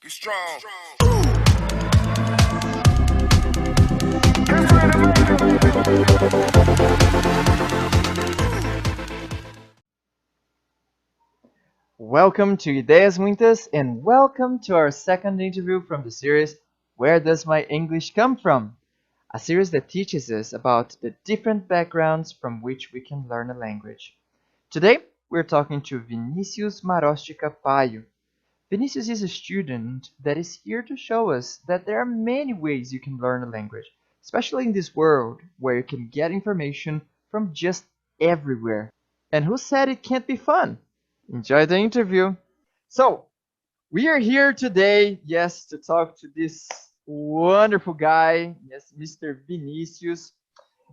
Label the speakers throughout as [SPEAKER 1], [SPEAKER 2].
[SPEAKER 1] Be strong.
[SPEAKER 2] Welcome to Ideias Muitas and welcome to our second interview from the series Where Does My English Come From? A series that teaches us about the different backgrounds from which we can learn a language. Today, we're talking to Vinicius Paio. Vinicius is a student that is here to show us that there are many ways you can learn a language, especially in this world where you can get information from just everywhere. And who said it can't be fun? Enjoy the interview. So, we are here today, yes, to talk to this wonderful guy, yes, Mr. Vinicius.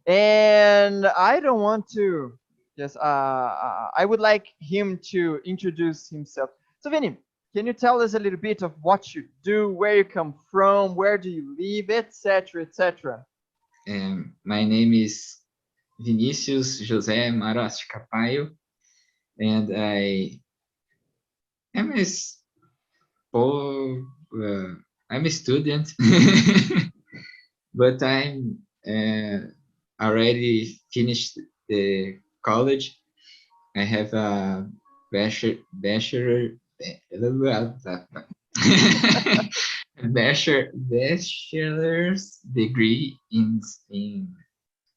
[SPEAKER 2] And I don't want to, yes, I would like him to introduce himself. So, Vinny, can you tell us a little bit of what you do, where you come from, where do you live, etc., etc.?
[SPEAKER 3] My name is Vinicius José Marostica Paio, and I am I'm a student, but I'm already finished the college. I have a bachelor bachelor's degree in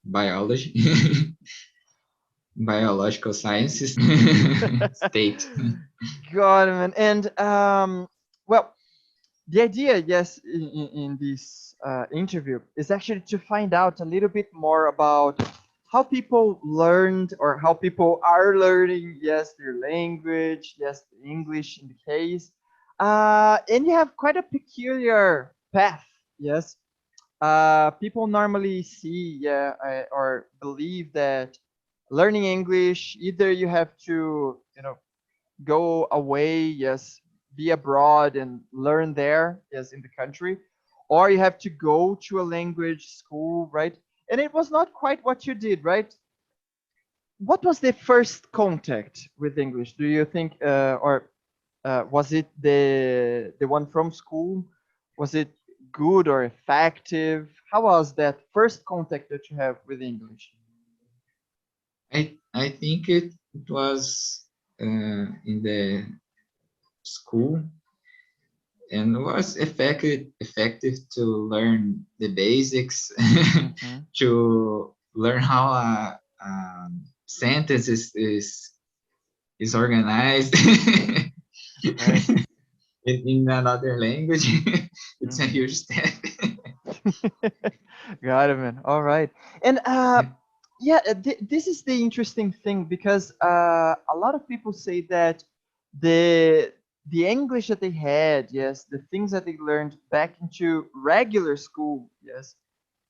[SPEAKER 3] biology. Biological sciences state.
[SPEAKER 2] Got it, man. And well, the idea, yes, in this interview is actually to find out a little bit more about how people learned or how people are learning, yes, their language, yes, the English in the case. And you have quite a peculiar path, yes. People normally see, yeah, or believe that learning English, either you have to, go away, yes, be abroad and learn there, yes, in the country, or you have to go to a language school, right? And it was not quite what you did, right? What was the first contact with English? Do you think, or was it the one from school? Was it good or effective? How was that first contact that you have with English?
[SPEAKER 3] I think it was in the school and was effective to learn the basics,
[SPEAKER 2] Mm-hmm.
[SPEAKER 3] to learn how a sentence is organized
[SPEAKER 2] Right.
[SPEAKER 3] in another language. It's a
[SPEAKER 2] Mm-hmm.
[SPEAKER 3] huge step.
[SPEAKER 2] Got it, man. All right. And yeah, this is the interesting thing because a lot of people say that the the English that they had, yes, the things that they learned back into regular school, yes,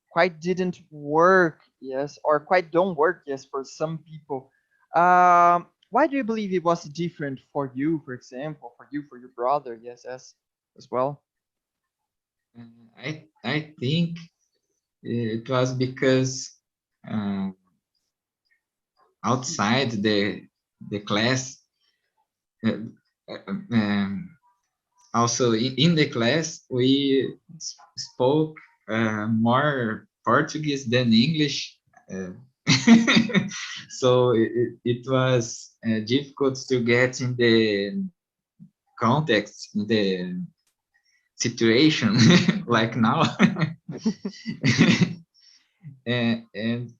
[SPEAKER 2] quite didn't work, yes, or quite don't work, yes, for some people. Why do you believe it was different for you, for example, for you, for your brother, yes, as well?
[SPEAKER 3] I think it was because uh, outside the class, uh, um, also in the class, we spoke more Portuguese than English. Uh, so it was difficult to get in the context, in the situation like
[SPEAKER 2] Mhm.
[SPEAKER 3] now. And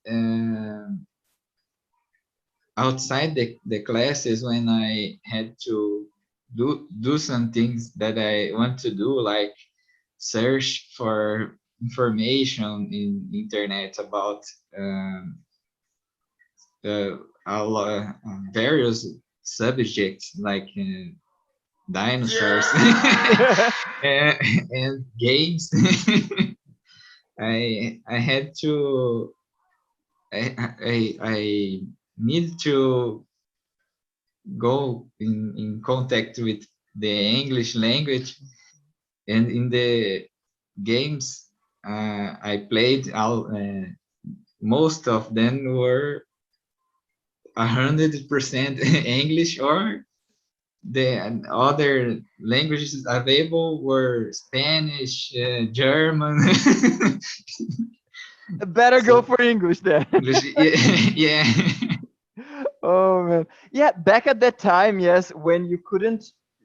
[SPEAKER 3] outside the classes, when I had to do some things that I want to do, like search for information in internet about um, various subjects like dinosaurs and, and games. I had to I need to go in contact with the English language, and in the games I played, most of them were 100% English or the other languages available were Spanish, German.
[SPEAKER 2] Better go
[SPEAKER 3] So
[SPEAKER 2] for English then.
[SPEAKER 3] English, yeah, yeah,
[SPEAKER 2] Oh man. Yeah, back at that time, yes, when you couldn't,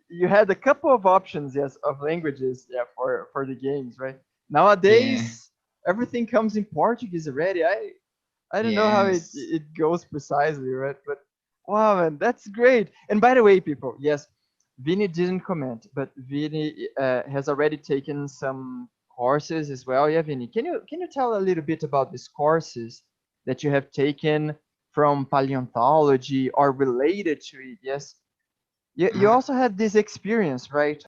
[SPEAKER 2] you had a couple of options, yes, of languages, yeah, for the games, right?
[SPEAKER 3] yeah,
[SPEAKER 2] Nowadays, everything comes in Portuguese already. I don't know how
[SPEAKER 3] yes,
[SPEAKER 2] it goes precisely, right? But wow, man, that's great. And by the way, people, yes, Vini didn't comment, but Vini has already taken some courses as well. Yeah, Vini, can you tell a little bit about these courses that you have taken from paleontology or related to it? Yes, you
[SPEAKER 3] uh,
[SPEAKER 2] also had this experience, right?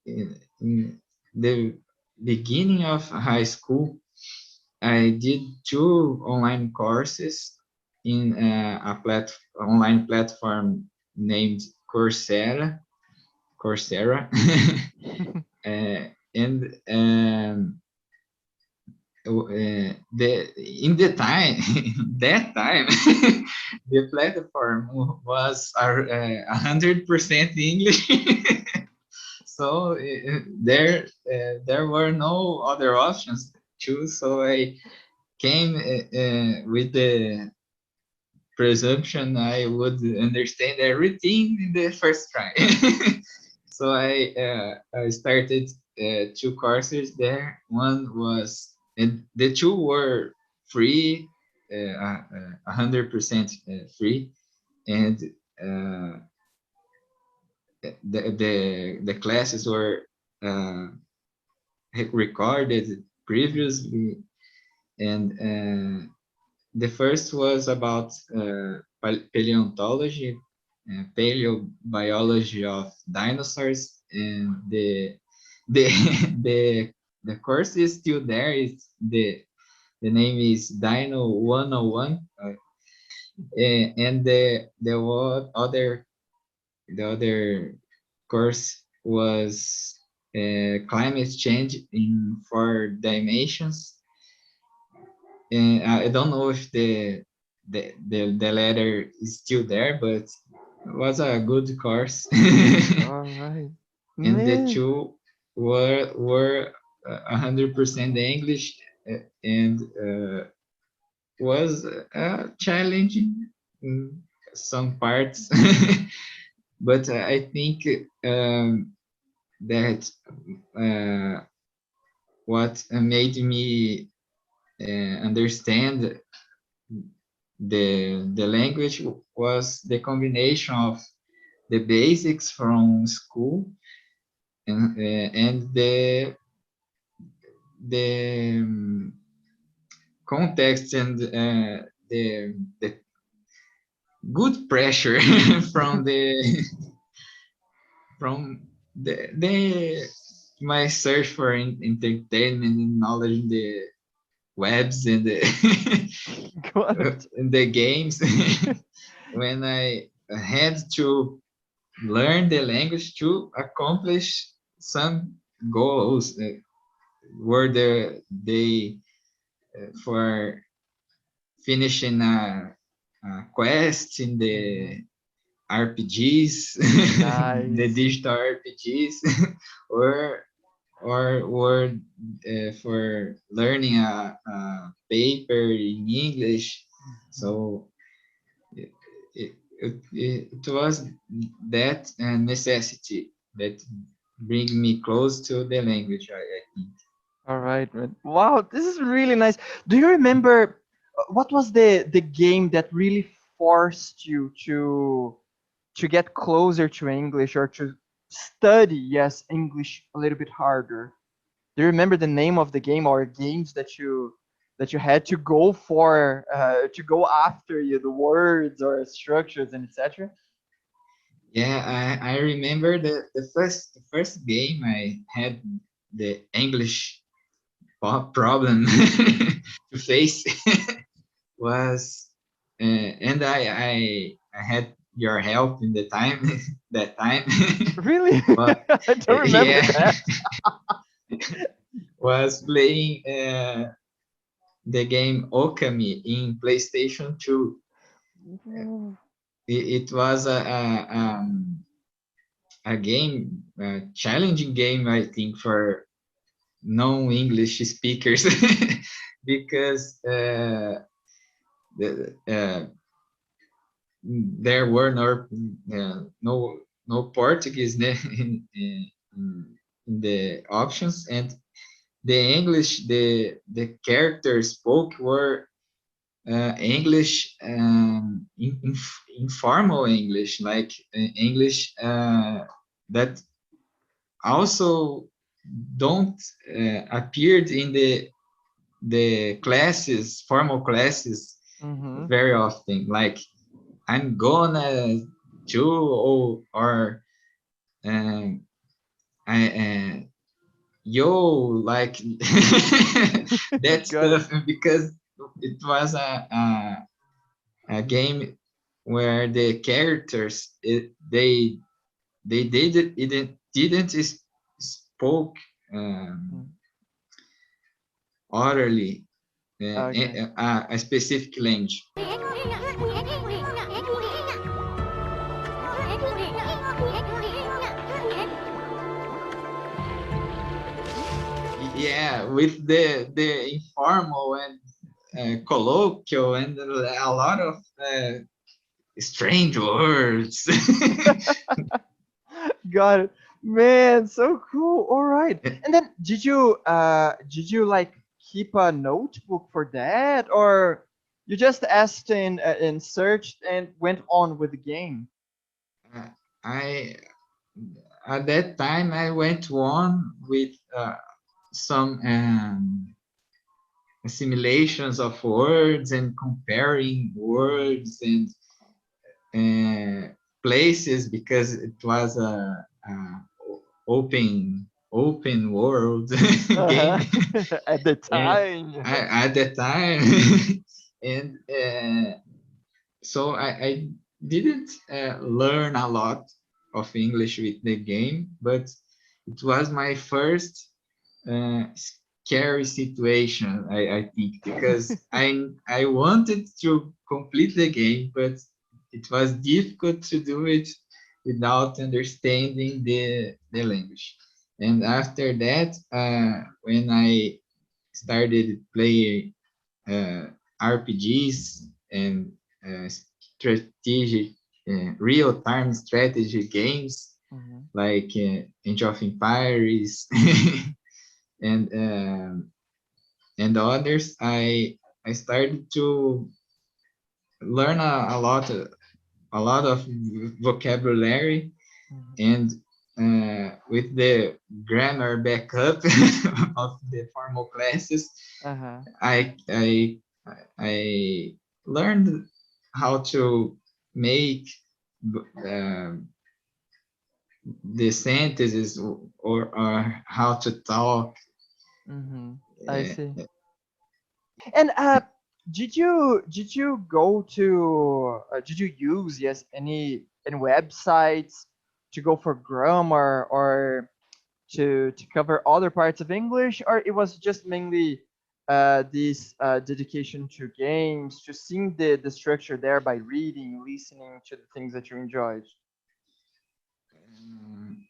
[SPEAKER 3] in the beginning of high school, I did two online courses in online platform named Coursera. Coursera, and the in the time that time the platform was 100% English. So there were no other options to choose. So I came with the presumption I would understand everything in the first try. So I started two courses there. One was, and the two were free, 100% free, and uh, the classes were uh, recorded previously, and the first was about paleontology, paleobiology of dinosaurs, and the the the course is still there. It's the name is Dino 101, and the other course was climate change in 4 dimensions. And I don't know if the letter is still there, but it was a good course.
[SPEAKER 2] All right,
[SPEAKER 3] And the
[SPEAKER 2] man.
[SPEAKER 3] two were 100% English, and was challenging in some parts. But I think that uh, what made me understand the language was the combination of the basics from school, and the context, and the good pressure from the my search for entertainment and knowledge in the webs and
[SPEAKER 2] Got it.
[SPEAKER 3] in the games. When I had to learn the language to accomplish some goals, were they for finishing a quest in the
[SPEAKER 2] Mhm.
[SPEAKER 3] RPGs, the
[SPEAKER 2] Nice.
[SPEAKER 3] digital RPGs, or or for learning a paper in English.
[SPEAKER 2] Mhm.
[SPEAKER 3] So it, it was that necessity that bring me close to the language, I think.
[SPEAKER 2] All right, man. Wow, this is really nice. Do you remember what was the game that really forced you to get closer to English or to study, yes, English a little bit harder? Do you remember the name of the game or games that you had to go for to go after you the words or structures and etc.?
[SPEAKER 3] Yeah, I remember the first game I had the English problem to face was, and I had your help in the time that time.
[SPEAKER 2] Really?
[SPEAKER 3] But
[SPEAKER 2] I don't remember
[SPEAKER 3] yeah,
[SPEAKER 2] that.
[SPEAKER 3] was playing the game Okami in PlayStation 2.
[SPEAKER 2] Ooh.
[SPEAKER 3] It was a game, a challenging game, I think, for non-English speakers, because there were no Portuguese in the options, and the English the characters spoke were English, informal English, like English that also don't appeared in the classes, formal classes,
[SPEAKER 2] Mm-hmm.
[SPEAKER 3] very often. Like I'm gonna do, or um, I yo, like that
[SPEAKER 2] Got it.
[SPEAKER 3] stuff, because it was a game where the characters they didn't spoke
[SPEAKER 2] Mm.
[SPEAKER 3] orally
[SPEAKER 2] Okay.
[SPEAKER 3] a specific language. Yeah, with the informal and colloquial and a lot of strange words.
[SPEAKER 2] Got it. Man, so cool. All right. And then did you like keep a notebook for that, or you just asked and searched and went on with the game?
[SPEAKER 3] I At that time I went on with some simulations of words and comparing words and places, because it was a open world game.
[SPEAKER 2] Uh-huh. At the
[SPEAKER 3] And
[SPEAKER 2] time.
[SPEAKER 3] at the time, and so I didn't learn a lot of English with the game, but it was my first scary situation, I think, because I wanted to complete the game, but it was difficult to do it without understanding the language. And after that, when I started playing RPGs and strategic, real-time strategy games
[SPEAKER 2] Mhm.
[SPEAKER 3] like Age of Empires and and others, I started to learn a lot of vocabulary,
[SPEAKER 2] Mhm.
[SPEAKER 3] and with the grammar backup of the formal classes,
[SPEAKER 2] Uh-huh.
[SPEAKER 3] I learned how to make um the sentences, or how to talk.
[SPEAKER 2] Mhm. I see.
[SPEAKER 3] Uh,
[SPEAKER 2] And did you go to did you use, yes, any websites to go for grammar, or to cover other parts of English, or it was just mainly this dedication to games, to seeing the structure there by reading, listening to the things that you enjoyed?
[SPEAKER 3] um,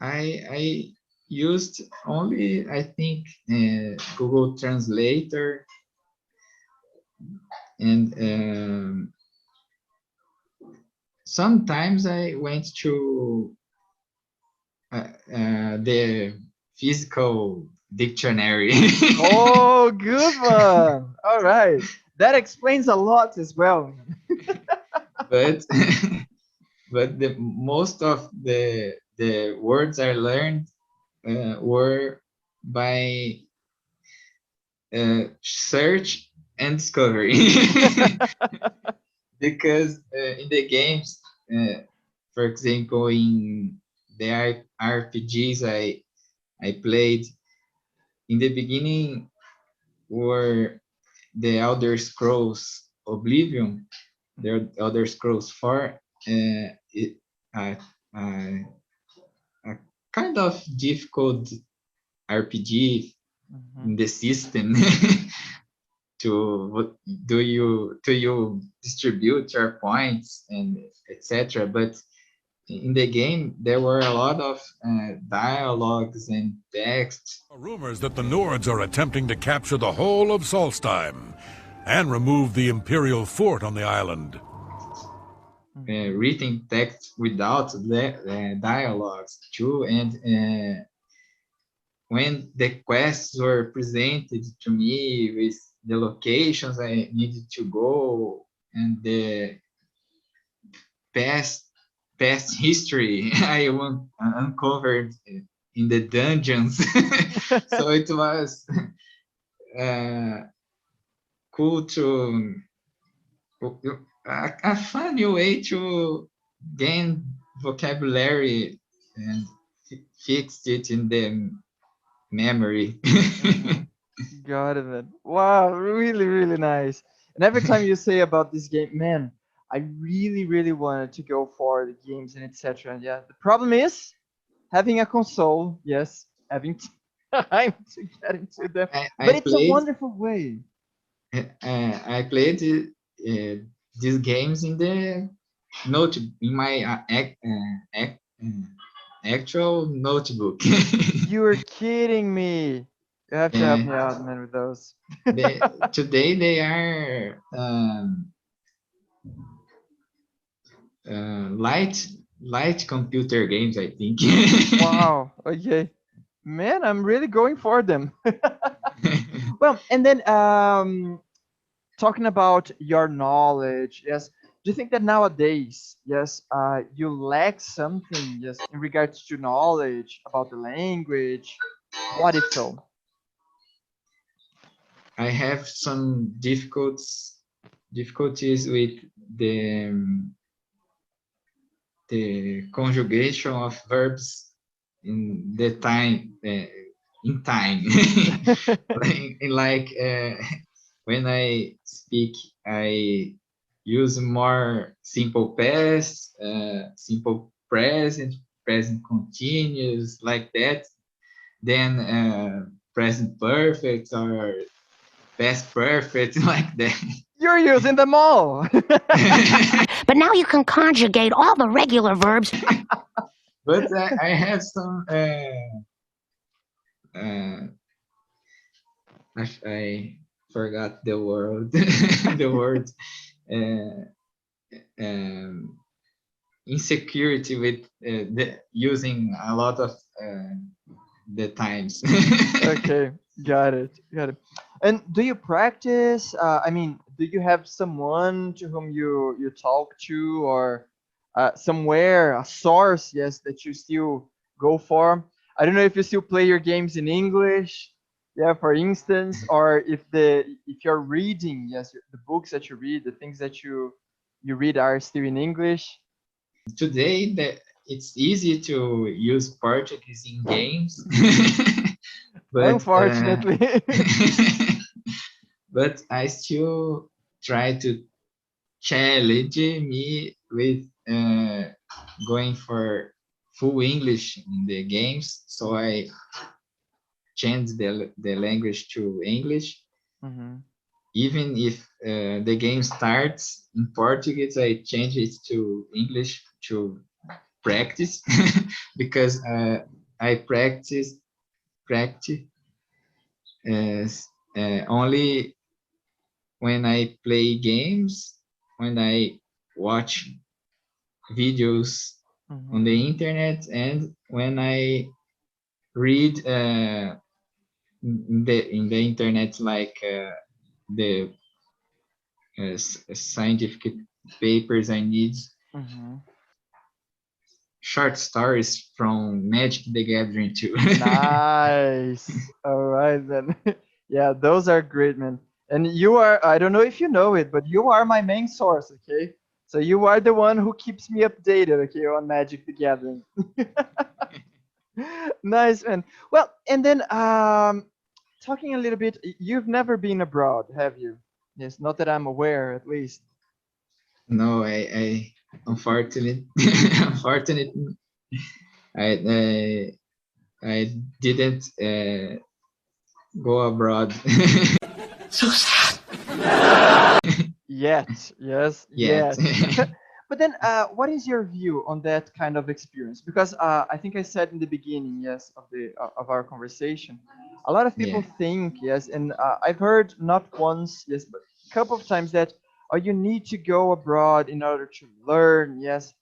[SPEAKER 3] I used only, I think, Google Translator, and sometimes I went to the physical dictionary.
[SPEAKER 2] Oh, good one. All right. That explains a lot as well.
[SPEAKER 3] but but the most of the words I learned were by search and discovery. Because in the games, for example, in the RPGs I played in the beginning, were the Elder Scrolls Oblivion, the Elder Scrolls 4, it, uh, uh, a kind of difficult RPG
[SPEAKER 2] Mhm.
[SPEAKER 3] in the system. To do you distribute your points and etc. But in the game there were a lot of dialogues and text.
[SPEAKER 1] Rumors that the Nords are attempting to capture the whole of Solstheim and remove the Imperial fort on the island.
[SPEAKER 3] Written text without the dialogues too, and when the quests were presented to me with the locations I needed to go and the past history I uncovered in the dungeons, so it was cool to a funny way to gain vocabulary and fixed it in the memory.
[SPEAKER 2] Got it, man. Wow, really, really nice. And every time you say about this game, man, I really, really wanted to go for the games and etc. Yeah, the problem is having a console. Yes, having time to get into them, but
[SPEAKER 3] I
[SPEAKER 2] it's a
[SPEAKER 3] played
[SPEAKER 2] wonderful way.
[SPEAKER 3] I played these games in the note in my actual notebook.
[SPEAKER 2] You're kidding me. You have to help
[SPEAKER 3] uh,
[SPEAKER 2] me out, man, with those.
[SPEAKER 3] today they are light computer games, I think.
[SPEAKER 2] Wow. Okay. Man, I'm really going for them. Well, and then talking about your knowledge, yes. Do you think that nowadays, yes, you lack something, yes, in regards to knowledge about the language? What if so?
[SPEAKER 3] I have some difficulties with the conjugation of verbs in the time in time. like when I speak, I use more simple past, simple present, present continuous, like that. Then present perfect or past perfect, like that.
[SPEAKER 2] You're using them all.
[SPEAKER 4] But now you can conjugate all the regular verbs.
[SPEAKER 3] But I have some. I forgot the word. The word. Uh, um, insecurity with using a lot of the times.
[SPEAKER 2] Okay, got it, got it. And do you practice? I mean, do you have someone to whom you talk to, or somewhere a source? Yes, that you still go for. I don't know if you still play your games in English. Yeah, for instance, or if you're reading, yes, the books that you read, the things that you read are still in English.
[SPEAKER 3] Today, it's easy to use Portuguese in games, but
[SPEAKER 2] Unfortunately.
[SPEAKER 3] but I still try to challenge me with going for full English in the games. So I change the language to English.
[SPEAKER 2] Mhm.
[SPEAKER 3] Even if the game starts in Portuguese, I change it to English to practice because I practice only when I play games, when I watch videos on
[SPEAKER 2] Mhm.
[SPEAKER 3] the internet, and when I read in the internet, like the scientific papers I need,
[SPEAKER 2] Mhm.
[SPEAKER 3] short stories from Magic the Gathering too.
[SPEAKER 2] Nice. All right then. Yeah, those are great, man. And you are, I don't know if you know it, but you are my main source, okay? So you are the one who keeps me updated, okay, on Magic the Gathering. Nice, man. Well, and then talking a little bit, you've never been abroad, have you? Yes, not that I'm aware, at least.
[SPEAKER 3] No, I unfortunately, unfortunately, I didn't go abroad
[SPEAKER 4] So sad.
[SPEAKER 2] Yet, yes,
[SPEAKER 3] yet.
[SPEAKER 2] yet. But then, what is your view on that kind of experience? Because I think I said in the beginning, yes, of our conversation, a lot of people
[SPEAKER 3] Yeah.
[SPEAKER 2] think, yes, and I've heard not once, yes, but a couple of times that you need to go abroad in order to learn, yes,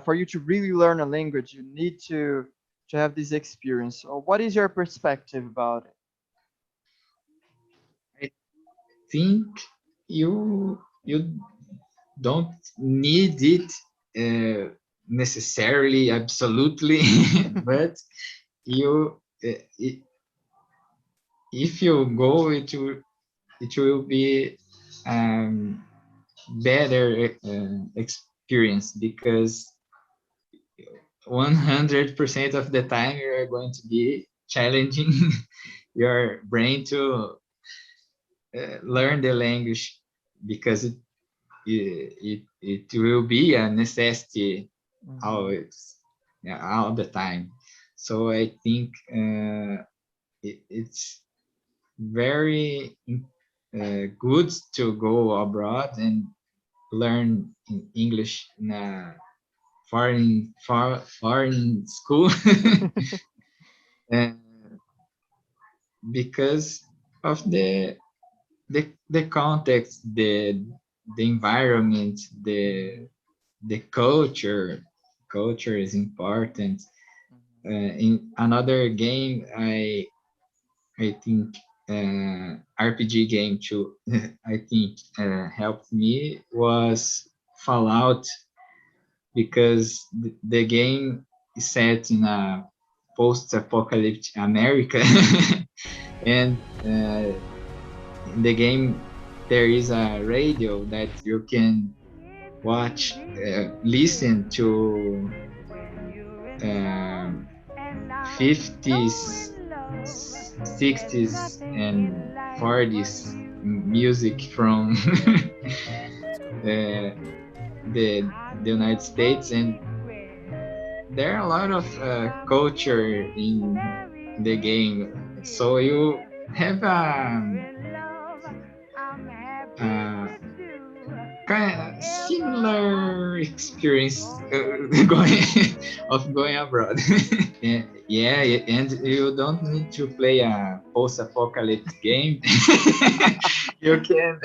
[SPEAKER 2] for you to really learn a language, you need to have this experience. So what is your perspective about it?
[SPEAKER 3] I think you don't need it necessarily, absolutely, but you if you go, it will be um, better experience because 100% of the time you are going to be challenging your brain to learn the language because it will be a necessity
[SPEAKER 2] Mhm.
[SPEAKER 3] always, yeah, all the time. So I think it's very good to go abroad and learn English in a foreign school. And because of the context, the environment,
[SPEAKER 2] Mhm.
[SPEAKER 3] the culture is important.
[SPEAKER 2] Mhm.
[SPEAKER 3] In another game, I think RPG game too. I think helped me was Fallout because the game is set in a post-apocalyptic America, and in the game there is a radio that you can watch, listen to um, 50s, 60s, and 40s music from uh, the United States, and there are a lot of culture in the game. So you have a kind of similar experience going of going abroad. Yeah, and you don't need to play a post-apocalyptic game. You can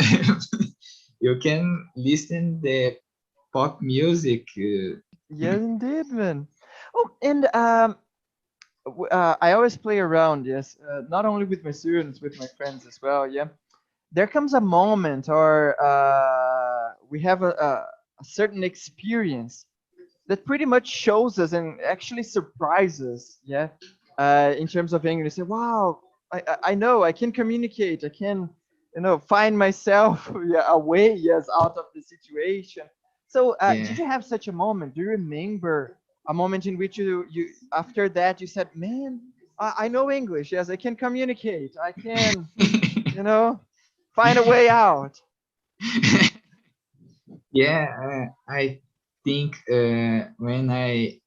[SPEAKER 3] you can listen the pop music.
[SPEAKER 2] Yes, indeed, man. Oh, and I always play around, yes, not only with my students, with my friends as well. Yeah, there comes a moment, or we have a certain experience that pretty much shows us and actually surprises, yeah, in terms of English. Say, wow, I know I can communicate, I can, find myself, yeah, a way, yes, out of the situation. So
[SPEAKER 3] Yeah.
[SPEAKER 2] did you have such a moment? Do you remember a moment in which you after that you said, man, I know English, yes, I can communicate, I can, you know find a way out?
[SPEAKER 3] Yeah, I think when I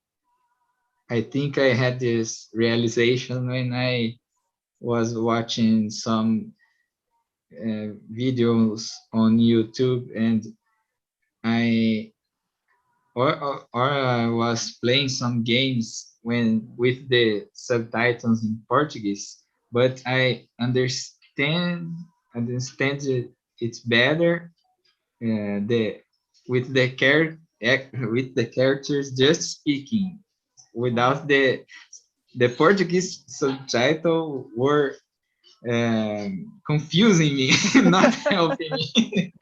[SPEAKER 3] think I had this realization when I was watching some videos on YouTube, and I or I was playing some games when with the subtitles in Portuguese, but I understand it's better the with the with the characters just speaking without the Portuguese subtitle were confusing me, not helping me.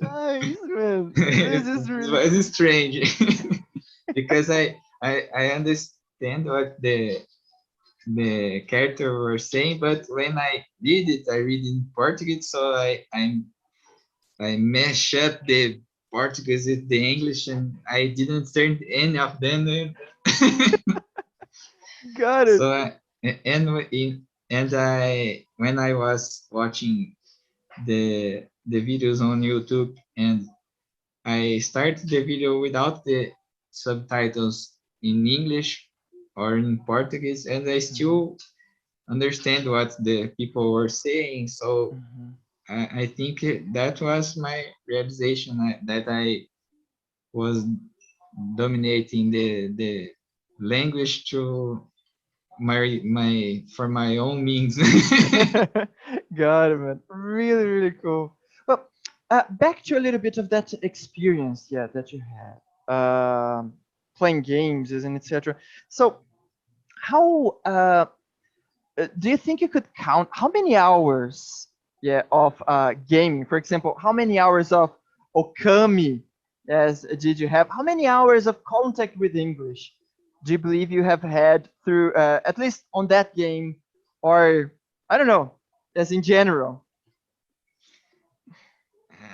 [SPEAKER 2] Nice, man. This
[SPEAKER 3] it
[SPEAKER 2] is really
[SPEAKER 3] was
[SPEAKER 2] cool.
[SPEAKER 3] strange because I understand what the character were saying, but when I read it, I read in Portuguese, so I mash up the Portuguese with the English, and I didn't turn any of them.
[SPEAKER 2] Got it.
[SPEAKER 3] So and I when I was watching the videos on YouTube, and I started the video without the subtitles in English or in Portuguese, and I
[SPEAKER 2] Mhm,
[SPEAKER 3] still understand what the people were saying. So
[SPEAKER 2] mhm.
[SPEAKER 3] I think that was my realization that I was dominating the language to my for my own means.
[SPEAKER 2] Got it, man. Really, really cool. Well, back to a little bit of that experience, yeah, that you had playing games and etc. So, how do you think you could count how many hours, yeah, of gaming? For example, how many hours of Okami, yes, did you have? How many hours of contact with English do you believe you have had through, at least on that game, or I don't know, as in general?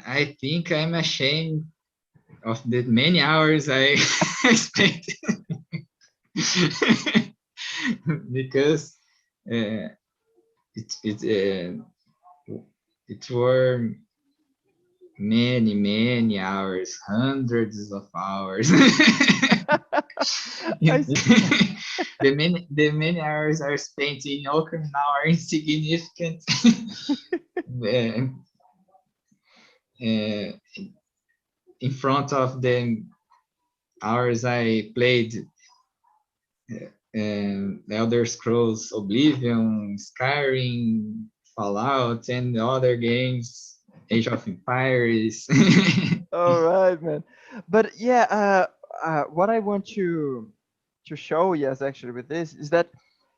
[SPEAKER 3] I think I'm ashamed of the many hours I spent because uh, it were many hours, hundreds of hours.
[SPEAKER 2] I see.
[SPEAKER 3] The many hours are spent in Okinawa are insignificant. uh, uh, in front of the hours I played Elder Scrolls Oblivion, Skyrim, Fallout, and other games, Age of Empires.
[SPEAKER 2] All right, man. But yeah, what I want to show, yes, actually, with this is that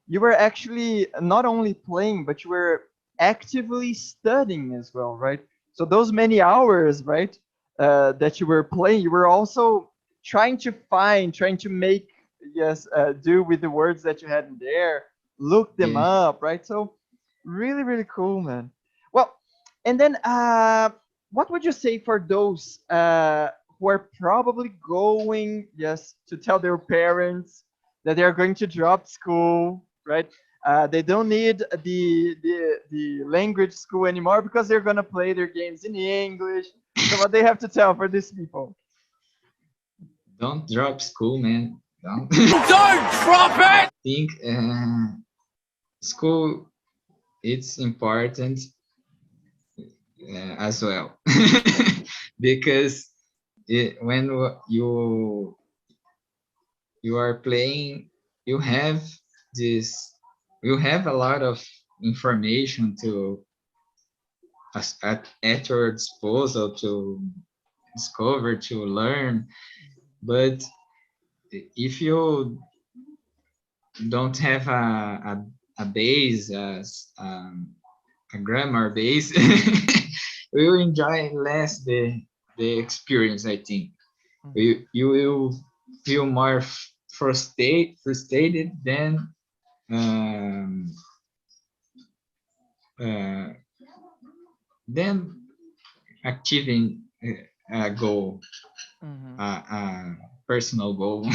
[SPEAKER 2] you were actually not only playing, but you were actively studying as well, right? So those many hours, right, that you were playing, you were also trying to find, trying to make, yes, do with the words that you had in there, look them
[SPEAKER 3] Yeah.
[SPEAKER 2] up, right? So really, really cool, man. Well, and then what would you say for those who are probably going, yes, to tell their parents that they are going to drop school, right? They don't need the language school anymore because they're gonna play their games in English. So what they have to tell for these people?
[SPEAKER 3] Don't drop school, man. Don't.
[SPEAKER 1] Don't drop it!
[SPEAKER 3] Think school it's important as well because when you are playing, you have this, you have a lot of information at your disposal to discover, to learn. But if you don't have a base, a grammar base, we will enjoy less the experience, I think. You will feel more frustrated than um, uh, than achieving a goal,
[SPEAKER 2] Mm-hmm.
[SPEAKER 3] a personal goal,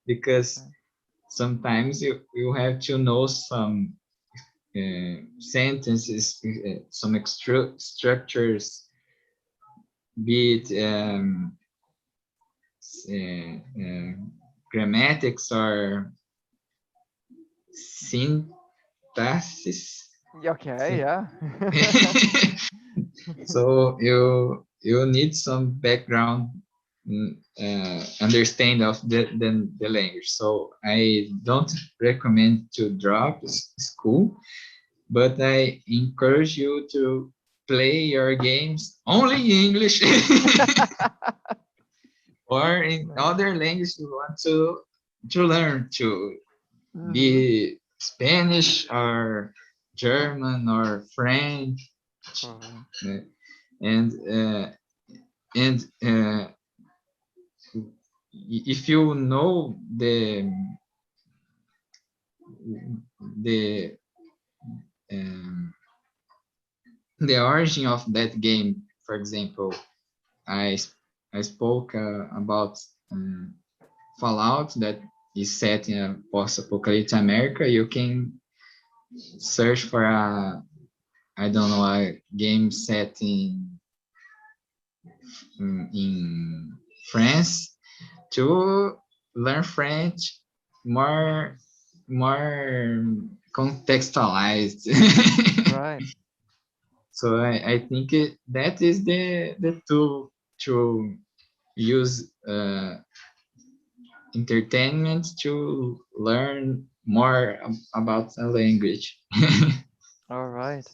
[SPEAKER 3] because sometimes you have to know some sentences, some extra structures, be it uh, uh, grammatics or syntaxis.
[SPEAKER 2] Okay, yeah.
[SPEAKER 3] So you need some background understand of the language. So I don't recommend to drop school, but I encourage you to play your games only in English or in other language you want to learn, to
[SPEAKER 2] Mhm.
[SPEAKER 3] be Spanish or German or French.
[SPEAKER 2] Cool.
[SPEAKER 3] uh, and and if you know the um, the origin of that game, for example, I I spoke about um, Fallout that is set in a post-apocalyptic America. You can search for a, I don't know, a game set in France to learn French more contextualized.
[SPEAKER 2] Right.
[SPEAKER 3] So I think that is the tool to use entertainment to learn more about a language.
[SPEAKER 2] All right.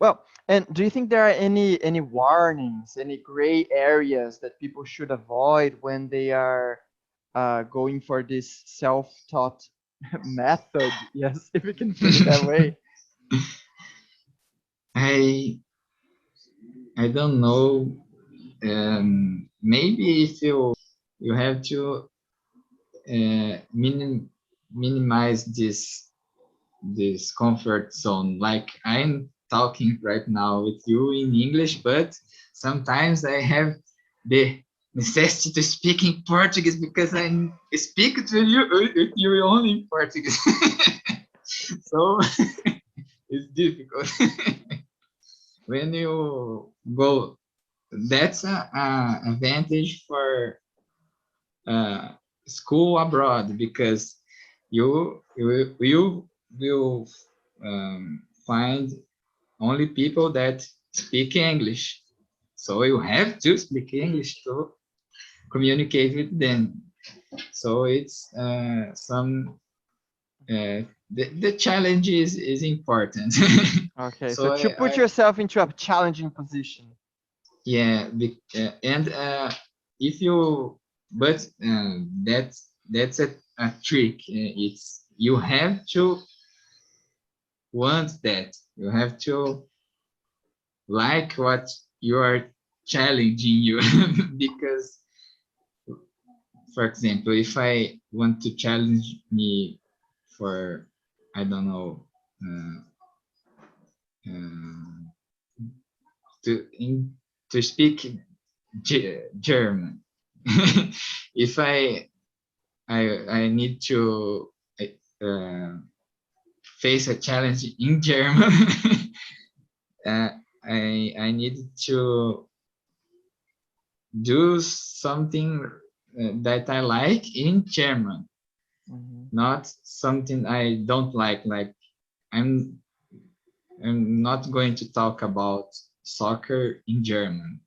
[SPEAKER 2] Well, and do you think there are any warnings, any gray areas that people should avoid when they are going for this self-taught method? Yes, if we can put it that way.
[SPEAKER 3] I I don't know. Maybe if you have to minimize this comfort zone. Like I'm talking right now with you in English, but sometimes I have the necessity to speak in Portuguese because I speak with you only in Portuguese. So it's difficult. When you go, that's a advantage for school abroad because you will find only people that speak English. So you have to speak English to communicate with them. So it's the challenge is important.
[SPEAKER 2] Okay, so
[SPEAKER 3] So
[SPEAKER 2] to put yourself into a challenging position.
[SPEAKER 3] yeah, and if you but that's a trick. It's you have to want that. You have to like what you are challenging you because for example if I want to challenge me for I don't know uh, uh, to speak German if I need to uh, face a challenge in German uh, I need to do something that I like in German, not something I don't like. Like I'm not going to talk about soccer in German.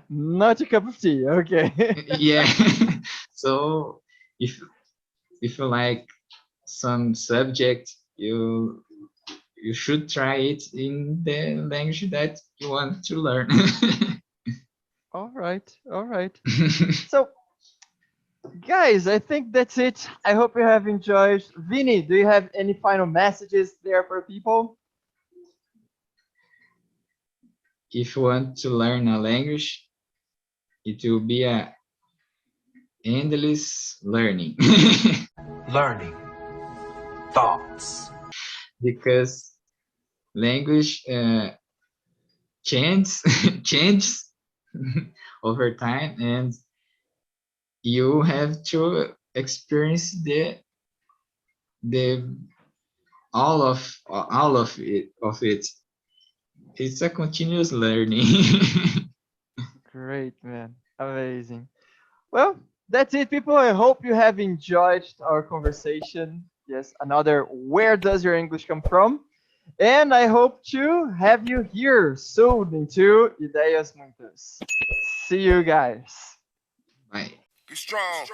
[SPEAKER 2] Not a cup of tea. Okay.
[SPEAKER 3] Yeah. So if you like some subject, you should try it in the language that you want to learn.
[SPEAKER 2] All right. All right. So, guys, I think that's it. I hope you have enjoyed. Vini, do you have any final messages there for people?
[SPEAKER 3] If you want to learn a language, it will be a endless learning.
[SPEAKER 5] Learning. Thoughts.
[SPEAKER 3] Because language changes changes over time, and you have to experience the all of it. It's a continuous learning.
[SPEAKER 2] Great, man. Amazing. Well, that's it, people. I hope you have enjoyed our conversation. Yes, another Where Does Your English Come From? And I hope to have you here soon into Ideias Muitas. See you guys.
[SPEAKER 3] Bye.
[SPEAKER 6] Be strong.